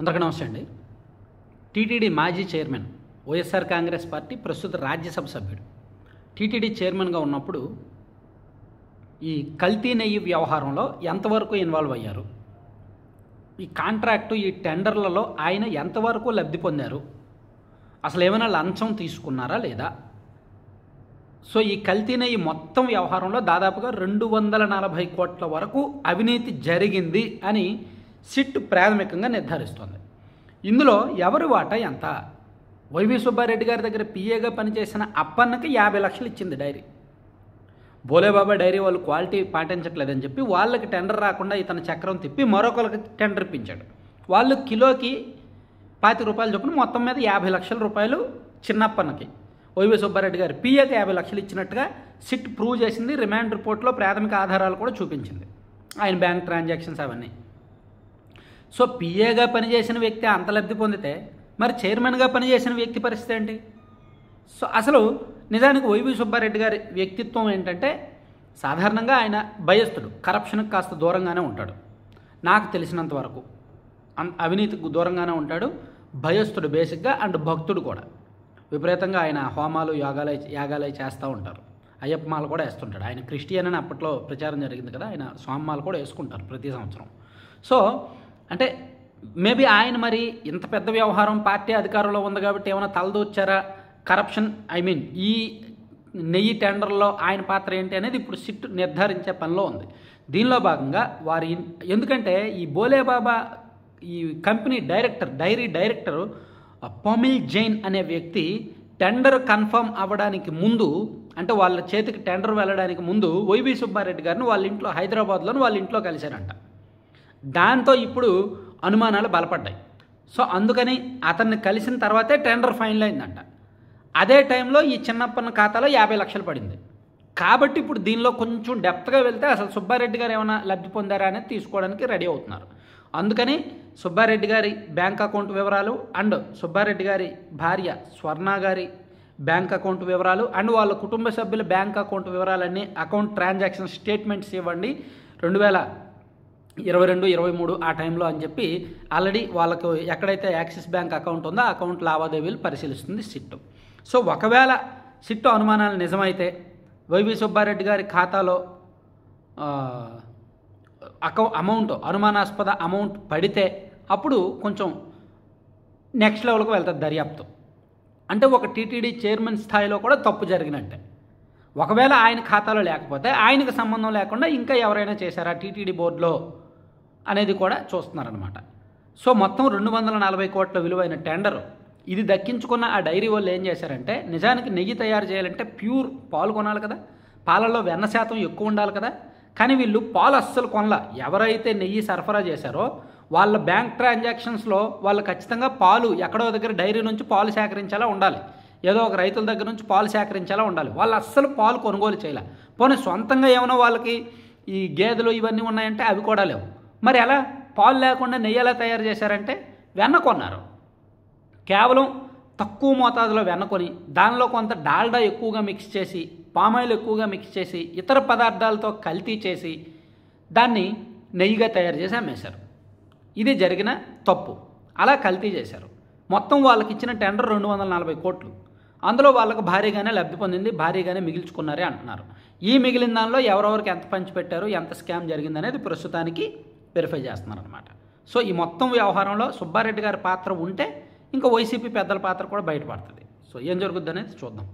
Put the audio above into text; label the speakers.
Speaker 1: అందరికీ నమస్తే అండి. టీటీడీ మాజీ చైర్మన్, వైఎస్ఆర్ కాంగ్రెస్ పార్టీ ప్రస్తుత రాజ్యసభ సభ్యుడు. టీటీడీ చైర్మన్గా ఉన్నప్పుడు ఈ కల్తీ నెయ్యి వ్యవహారంలో ఎంతవరకు ఇన్వాల్వ్ అయ్యారు, ఈ కాంట్రాక్టు ఈ టెండర్లలో ఆయన ఎంతవరకు లబ్ధి పొందారు, అసలు ఏమైనా లంచం తీసుకున్నారా లేదా? సో ఈ కల్తీ నెయ్యి మొత్తం వ్యవహారంలో దాదాపుగా 240 కోట్ల వరకు అవినీతి జరిగింది అని సిట్ ప్రాథమికంగా నిర్ధారిస్తోంది. ఇందులో ఎవరి వాటా ఎంత? వైవి సుబ్బారెడ్డి గారి దగ్గర పిఏగా పనిచేసిన అప్పన్నకి 50 లక్షలు ఇచ్చింది డైరీ. బోలేబాబా డైరీ వాళ్ళు క్వాలిటీ పాటించట్లేదని చెప్పి వాళ్ళకి టెండర్ రాకుండా ఇతను చక్రం తిప్పి మరొకరికి టెండర్ ఇప్పించాడు. వాళ్ళు కిలోకి 25 రూపాయలు చొప్పున మొత్తం మీద 50 లక్షల రూపాయలు చిన్నప్పన్నకి వైవి సుబ్బారెడ్డి గారు పిఏకి 50 లక్షలు ఇచ్చినట్టుగా సిట్ ప్రూవ్ చేసింది. రిమాండ్ రిపోర్ట్లో ప్రాథమిక ఆధారాలు కూడా చూపించింది, ఆయన బ్యాంక్ ట్రాన్సాక్షన్స్ అవన్నీ. సో పిఏగా పనిచేసిన వ్యక్తి అంత లబ్ధి పొందితే మరి చైర్మన్గా పనిచేసిన వ్యక్తి పరిస్థితి ఏంటి? సో అసలు నిజానికి వైవి సుబ్బారెడ్డి గారి వ్యక్తిత్వం ఏంటంటే, సాధారణంగా ఆయన భయస్థుడు, కరప్షన్కి కాస్త దూరంగానే ఉంటాడు. నాకు తెలిసినంత వరకు అవినీతికి దూరంగానే ఉంటాడు, భయస్థుడు బేసిక్గా, అండ్ భక్తుడు కూడా. విపరీతంగా ఆయన హోమాలు యాగాలు చేస్తూ ఉంటారు. అయ్యప్ప మాల కూడా వేస్తుంటాడు. ఆయన క్రిస్టియన్ అని అప్పట్లో ప్రచారం జరిగింది కదా, ఆయన స్వామిమాల కూడా వేసుకుంటారు ప్రతి సంవత్సరం. సో అంటే మేబీ ఆయన మరి ఇంత పెద్ద వ్యవహారం పార్టీ అధికారంలో ఉంది కాబట్టి ఏమైనా తలదూర్చారా, కరప్షన్ ఈ నెయ్యి టెండర్లో ఆయన పాత్ర ఏంటి అనేది ఇప్పుడు సిట్ నిర్ధారించే పనిలో ఉంది. దీనిలో భాగంగా వారి ఎందుకంటే ఈ బోలేబాబా ఈ కంపెనీ డైరీ డైరెక్టర్ పమిల్ జైన్ అనే వ్యక్తి టెండర్ కన్ఫర్మ్ అవ్వడానికి ముందు, అంటే వాళ్ళ చేతికి టెండర్ వెళ్ళడానికి ముందు వైవి సుబ్బారెడ్డి గారిని వాళ్ళ ఇంట్లో, హైదరాబాద్లోని వాళ్ళ ఇంట్లో కలిశారంట. దాంతో ఇప్పుడు అనుమానాలు బలపడ్డాయి. సో అందుకని అతన్ని కలిసిన తర్వాతే టెండర్ ఫైనల్ అయిందంట. అదే టైంలో ఈ చిన్నప్పన్న ఖాతాలో 50 లక్షలు పడింది. కాబట్టి ఇప్పుడు దీనిలో కొంచెం డెప్త్గా వెళ్తే అసలు సుబ్బారెడ్డి గారు ఏమైనా లబ్ధి పొందారా అనేది తీసుకోవడానికి రెడీ అవుతున్నారు. అందుకని సుబ్బారెడ్డి గారి బ్యాంక్ అకౌంట్ వివరాలు, అండ్ సుబ్బారెడ్డి గారి భార్య స్వర్ణ గారి బ్యాంక్ అకౌంట్ వివరాలు, అండ్ వాళ్ళ కుటుంబ సభ్యుల బ్యాంక్ అకౌంట్ వివరాలన్నీ, అకౌంట్ ట్రాన్సాక్షన్ స్టేట్మెంట్స్ ఇవ్వండి 2022-23 ఆ టైంలో అని చెప్పి ఆల్రెడీ వాళ్ళకు ఎక్కడైతే యాక్సిస్ బ్యాంక్ అకౌంట్ ఉందో ఆ అకౌంట్ లావాదేవీలు పరిశీలిస్తుంది సిట్. సో ఒకవేళ సిట్ అనుమానాలు నిజమైతే వైవి సుబ్బారెడ్డి గారి ఖాతాలో అనుమానాస్పద అమౌంట్ పడితే అప్పుడు కొంచెం నెక్స్ట్ లెవెల్కి వెళ్తుంది దర్యాప్తు. అంటే ఒక టీటీడీ చైర్మన్ స్థాయిలో కూడా తప్పు జరిగినట్టే. ఒకవేళ ఆయన ఖాతాలో లేకపోతే ఆయనకు సంబంధం లేకుండా ఇంకా ఎవరైనా చేశారా టీటీడీ బోర్డులో అనేది కూడా చూస్తున్నారనమాట. సో మొత్తం 240 కోట్ల విలువైన టెండర్ ఇది దక్కించుకున్న ఆ డైరీ వాళ్ళు ఏం చేశారంటే, నిజానికి నెయ్యి తయారు చేయాలంటే ప్యూర్ పాలు కొనాలి కదా, పాలలో వెన్న శాతం ఎక్కువ ఉండాలి కదా. కానీ వీళ్ళు పాలు అస్సలు కొనలా. ఎవరైతే నెయ్యి సరఫరా చేశారో వాళ్ళ బ్యాంక్ ట్రాన్సాక్షన్స్లో వాళ్ళు ఖచ్చితంగా పాలు ఎక్కడో దగ్గర డైరీ నుంచి పాలు సేకరించేలా ఉండాలి, ఏదో ఒక రైతుల దగ్గర నుంచి పాలు సేకరించేలా ఉండాలి. వాళ్ళు అస్సలు పాలు కొనుగోలు చేయాలి. పోనీ సొంతంగా ఏమైనా వాళ్ళకి ఈ గేదెలు ఇవన్నీ ఉన్నాయంటే అవి కూడా లేవు. మరి ఎలా పాలు లేకుండా నెయ్యి ఎలా తయారు చేశారంటే, వెన్న కొన్నారు. కేవలం తక్కువ మోతాదులో వెన్న కొని దానిలో కొంత డాల్డా ఎక్కువగా మిక్స్ చేసి, పామాయిల్ ఎక్కువగా మిక్స్ చేసి, ఇతర పదార్థాలతో కల్తీ చేసి దాన్ని నెయ్యిగా తయారు చేసి అమ్మేశారు. ఇది జరిగిన తప్పు. అలా కల్తీ చేశారు. మొత్తం వాళ్ళకి ఇచ్చిన టెండర్ 240 కోట్లు. అందులో వాళ్ళకు భారీగానే లబ్ధి పొందింది, భారీగానే మిగిల్చుకున్నారే అంటున్నారు. ఈ మిగిలిన దానిలో ఎవరెవరికి ఎంత పంచిపెట్టారు, ఎంత స్కామ్ జరిగిందనేది ప్రస్తుతానికి వెరిఫై చేస్తున్నారనమాట. సో ఈ మొత్తం వ్యవహారంలో సుబ్బారెడ్డి గారి పాత్ర ఉంటే ఇంకా వైసీపీ పెద్దల పాత్ర కూడా బయటపడుతుంది. సో ఏం జరుగుద్ది అనేది చూద్దాం.